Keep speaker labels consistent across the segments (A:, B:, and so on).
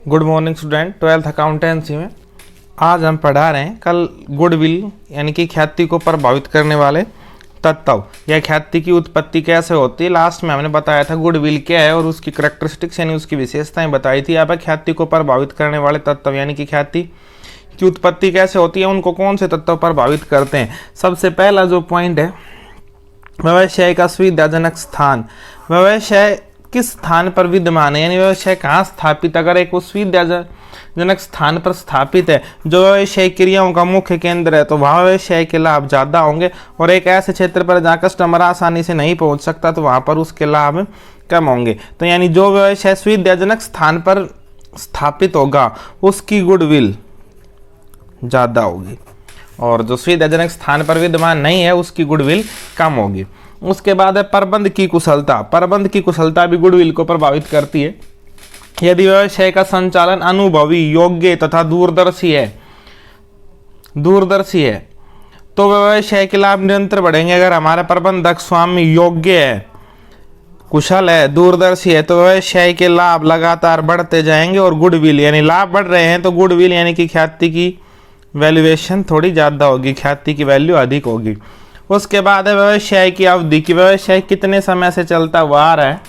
A: Good morning student. 12th accountancy में आज हम पढ़ा रहे हैं कल गुडविल यानी कि ख्याति को प्रभावित करने वाले तत्व या ख्याति की उत्पत्ति कैसे होती है। लास्ट में हमने बताया था गुडविल क्या है और उसकी करैक्टरिस्टिक्स यानी उसकी विशेषताएं बताई थी। अब ख्याति को प्रभावित करने वाले तत्व यानी कि ख्याति की उत्पत्ति कैसे होती है, उनको कौन से तत्व प्रभावित करते हैं। सबसे पहला जो पॉइंट है, व्यवसाय का सुविधाजनक स्थान। व्यवसाय किस स्थान पर विद्यमान है, यानी व्यवसाय कहाँ स्थापित। अगर एक सुविधाजनक स्थान पर स्थापित है जो व्यवसाय क्रियाओं का मुख्य केंद्र है तो वहाँ व्यवसाय के लाभ ज़्यादा होंगे, और एक ऐसे क्षेत्र पर जहाँ कस्टमर आसानी से नहीं पहुँच सकता तो वहाँ पर उसके लाभ कम होंगे। तो यानी जो व्यवसाय सुविधाजनक स्थान पर स्थापित होगा उसकी गुडविल ज़्यादा होगी, और जो सुविधाजनक स्थान पर विद्यमान नहीं है उसकी गुडविल कम होगी। उसके बाद है प्रबंध की कुशलता। प्रबंध की कुशलता भी गुडविल को प्रभावित करती है। यदि व्यवसाय का संचालन अनुभवी, योग्य तथा दूरदर्शी है तो व्यवसाय के लाभ निरंतर बढ़ेंगे। अगर हमारा प्रबंधक स्वामी योग्य है, कुशल है, दूरदर्शी है तो व्यवसाय के लाभ लगातार बढ़ते जाएंगे, और गुडविल यानी लाभ बढ़ रहे हैं तो गुडविल यानी कि ख्याति की वैल्यूएशन थोड़ी ज़्यादा होगी, ख्याति की वैल्यू अधिक होगी। उसके बाद है व्यवसाय की अवधि की। व्यवसाय कितने समय से चलता हुआ आ रहा है।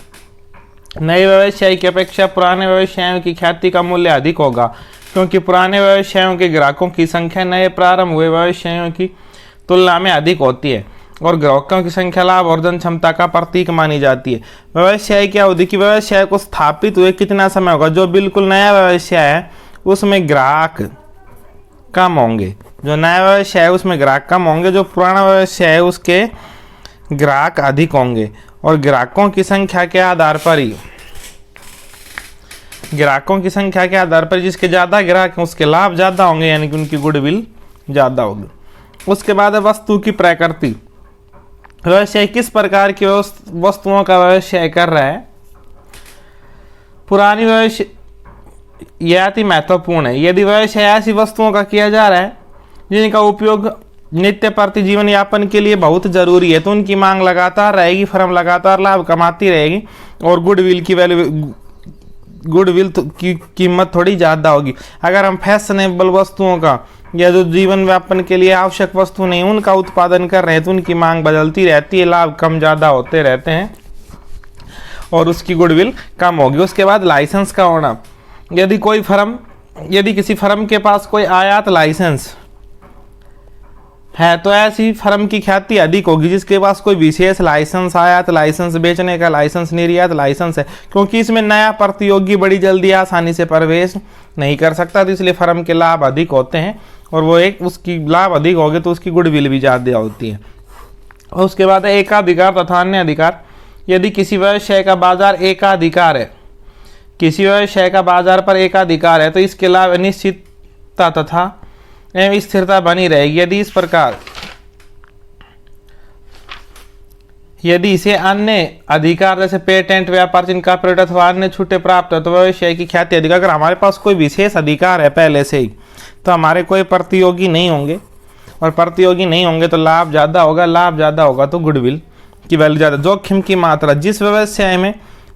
A: नए व्यवसाय की अपेक्षा पुराने व्यवसायों की ख्याति का मूल्य अधिक होगा, क्योंकि पुराने व्यवसायों के ग्राहकों की संख्या नए प्रारंभ हुए व्यवसायों की तुलना में अधिक होती है, और ग्राहकों की संख्या लाभ और जन क्षमता का प्रतीक मानी जाती है। व्यवसाय की अवधि की व्यवसाय को स्थापित हुए कितना समय होगा। जो बिल्कुल नया व्यवसाय है उसमें ग्राहक कम होंगे, जो नया व्यवसाय है उसमें ग्राहक कम होंगे, जो पुराना व्यवसाय है उसके ग्राहक अधिक होंगे। और ग्राहकों की संख्या के आधार पर जिसके ज़्यादा ग्राहक हैं उसके लाभ ज़्यादा होंगे, यानी कि उनकी गुडविल ज़्यादा होगी। उसके बाद है वस्तु की प्रकृति। व्यवसाय किस प्रकार की वस्तुओं का व्यवसाय कर रहा है। पुरानी व्यवसाय यह अति महत्वपूर्ण है। यदि व्यवसाय ऐसी वस्तुओं का किया जा रहा है जिनका उपयोग नित्य प्रति जीवन यापन के लिए बहुत जरूरी है तो उनकी मांग लगातार रहेगी, फर्म लगातार लाभ कमाती रहेगी, और गुडविल की कीमत थोड़ी ज़्यादा होगी। अगर हम फैशनेबल वस्तुओं का या जो जीवन व्यापन के लिए आवश्यक वस्तु नहीं उनका उत्पादन कर रहे हैं तो उनकी मांग बदलती रहती है, लाभ कम ज़्यादा होते रहते हैं और उसकी गुडविल कम होगी। उसके बाद लाइसेंस का होना। यदि किसी फर्म के पास कोई आयात लाइसेंस है तो ऐसी फर्म की ख्याति अधिक होगी जिसके पास कोई विशेष लाइसेंस, आयात लाइसेंस, बेचने का लाइसेंस, निर्यात लाइसेंस है, क्योंकि इसमें नया प्रतियोगी बड़ी जल्दी आसानी से प्रवेश नहीं कर सकता, तो इसलिए फर्म के लाभ अधिक होते हैं, और उसकी लाभ अधिक होगे तो उसकी गुडविल भी ज़्यादा होती है। और उसके बाद एकाधिकार तथा अन्य अधिकार। यदि किसी व्यवसाय का बाजार एकाधिकार है, किसी व्यवसाय का बाजार पर एकाधिकार है तो इसके लाभ अनिश्चितता तथा स्थिरता बनी रहेगी। यदि इसे अन्य अधिकार जैसे पेटेंट, व्यापार चिन्ह, कॉपीराइट अथवा अन्य छूटे प्राप्त है तो व्यवसाय की ख्याति अधिक। अगर हमारे पास कोई विशेष अधिकार है पहले से ही तो हमारे कोई प्रतियोगी नहीं होंगे, और प्रतियोगी नहीं होंगे तो लाभ ज़्यादा होगा, लाभ ज़्यादा होगा तो गुडविल की वैल्यू ज़्यादा। जोखिम की मात्रा। जिस व्यवसाय में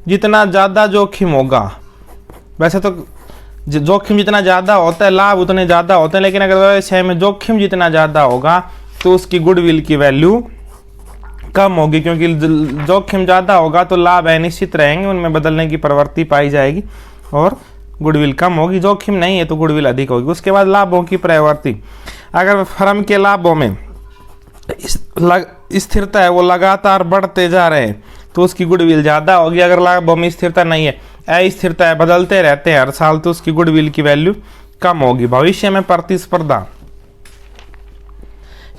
A: जितना ज़्यादा जोखिम होगा, वैसे तो जोखिम जितना ज़्यादा होता है लाभ उतने ज़्यादा होते हैं, लेकिन अगर व्यवसाय में जोखिम जितना ज़्यादा होगा तो उसकी गुडविल की वैल्यू कम होगी, क्योंकि जोखिम ज़्यादा होगा तो लाभ अनिश्चित रहेंगे, उनमें बदलने की प्रवृत्ति पाई जाएगी और गुडविल कम होगी। जोखिम नहीं है तो गुडविल अधिक होगी। उसके बाद लाभों की प्रवृत्ति। अगर फर्म के लाभों में स्थिरता है, वो लगातार बढ़ते जा रहे हैं तो उसकी गुडविल ज़्यादा होगी। अगर लाभों में स्थिरता नहीं है, अस्थिरता है, बदलते रहते हैं हर साल, तो उसकी गुडविल की वैल्यू कम होगी। भविष्य में प्रतिस्पर्धा।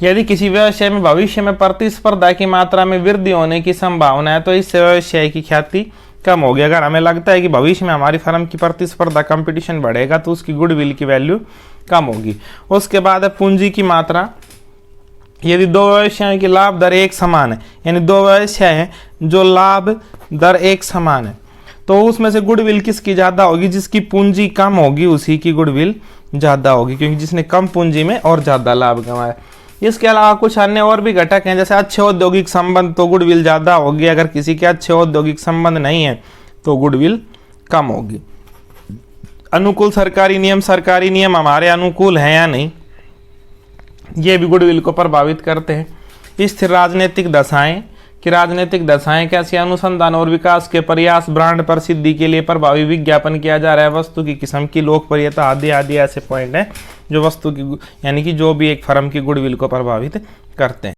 A: यदि किसी व्यवसाय में भविष्य में प्रतिस्पर्धा की मात्रा में वृद्धि होने की संभावना है तो इस व्यवसाय की ख्याति कम होगी। अगर हमें लगता है कि भविष्य में हमारी फर्म की प्रतिस्पर्धा कंपटीशन बढ़ेगा तो उसकी गुडविल की वैल्यू कम होगी। उसके बाद है पूंजी की मात्रा। यदि दो व्यवसायों की लाभ दर एक समान है, यानी दो व्यवसाय हैं जो लाभ दर एक समान है, तो उसमें से गुडविल किसकी ज़्यादा होगी। जिसकी पूंजी कम होगी उसी की गुडविल ज़्यादा होगी, क्योंकि जिसने कम पूंजी में और ज़्यादा लाभ कमाया। इसके अलावा कुछ अन्य और भी घटक हैं, जैसे अच्छे औद्योगिक संबंध तो गुडविल ज़्यादा होगी। अगर किसी के अच्छे औद्योगिक संबंध नहीं है तो गुडविल कम होगी। अनुकूल सरकारी नियम हमारे अनुकूल हैं या नहीं, ये भी गुडविल को प्रभावित करते हैं। स्थिर राजनीतिक दशाएं कि राजनीतिक दशाएं कैसी, अनुसंधान और विकास के प्रयास, ब्रांड प्रसिद्धि के लिए प्रभावी विज्ञापन किया जा रहा है, वस्तु की किस्म की लोकप्रियता आदि आदि ऐसे पॉइंट हैं जो वस्तु की यानी कि जो भी एक फर्म की गुडविल को प्रभावित करते हैं।